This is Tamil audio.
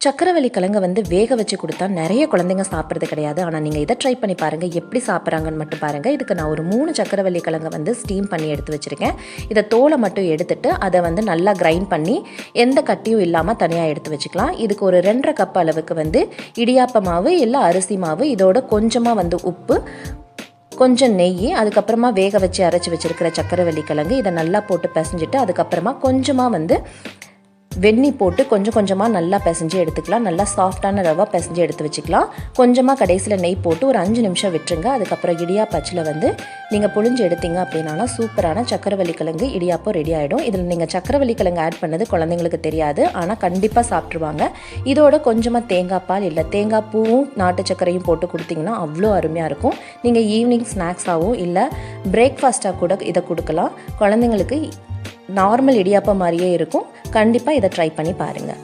சக்கரவள்ளி கிழங்க வந்து வேக வச்சு கொடுத்தா நிறைய குழந்தைங்க சாப்பிட்றது கிடையாது. ஆனால் நீங்கள் இதை ட்ரை பண்ணி பாருங்கள், எப்படி சாப்பிட்றாங்கன்னு மட்டும் பாருங்கள். இதுக்கு நான் ஒரு 3 சக்கரவள்ளி கிழங்க வந்து ஸ்டீம் பண்ணி எடுத்து வச்சுருக்கேன். இதை தோலை மட்டும் எடுத்துட்டு அதை வந்து நல்லா கிரைண்ட் பண்ணி எந்த கட்டியும் இல்லாமல் தனியாக எடுத்து வச்சுக்கலாம். இதுக்கு ஒரு 2.5 கப் அளவுக்கு வந்து இடியாப்ப மாவு இல்லை அரிசி மாவு, இதோட கொஞ்சமாக வந்து உப்பு, கொஞ்சம் நெய், அதுக்கப்புறமா வேக வச்சு அரைச்சி வச்சுருக்கிற சக்கரவள்ளி கிழங்கு இதை நல்லா போட்டு பிசைஞ்சிட்டு அதுக்கப்புறமா கொஞ்சமாக வந்து வெண்ணி போட்டு கொஞ்சம் கொஞ்சமாக நல்லா பிசைஞ்சு எடுத்துக்கலாம். நல்லா சாஃப்டான ரவா பிசைஞ்சு எடுத்து வச்சுக்கலாம். கொஞ்சமாக கடைசியில் நெய் போட்டு ஒரு 5 நிமிஷம் விட்டுருங்க. அதுக்கப்புறம் இடியாப்பச்சில் வந்து நீங்கள் புழிஞ்சு எடுத்தீங்க அப்படின்னா சூப்பரான சக்கரவள்ளி கிழங்கு இடியாப்பம் ரெடி ஆகிடும். இதில் நீங்கள் சக்கரவள்ளி கிழங்கு ஆட் பண்ணது குழந்தைங்களுக்கு தெரியாது, ஆனால் கண்டிப்பாக சாப்பிட்ருவாங்க. இதோட கொஞ்சமாக தேங்காய் பால் இல்லை தேங்காய் பூவும் நாட்டு சக்கரையும் போட்டு கொடுத்தீங்கன்னா அவ்வளோ அருமையாக இருக்கும். நீங்கள் ஈவினிங் ஸ்நாக்ஸாகவும் இல்லை பிரேக்ஃபாஸ்ட்டாக கூட இதை கொடுக்கலாம். குழந்தைங்களுக்கு நார்மல் இடியாப்பம் மாதிரியே இருக்கும். கண்டிப்பாக இதை ட்ரை பண்ணி பாருங்கள்.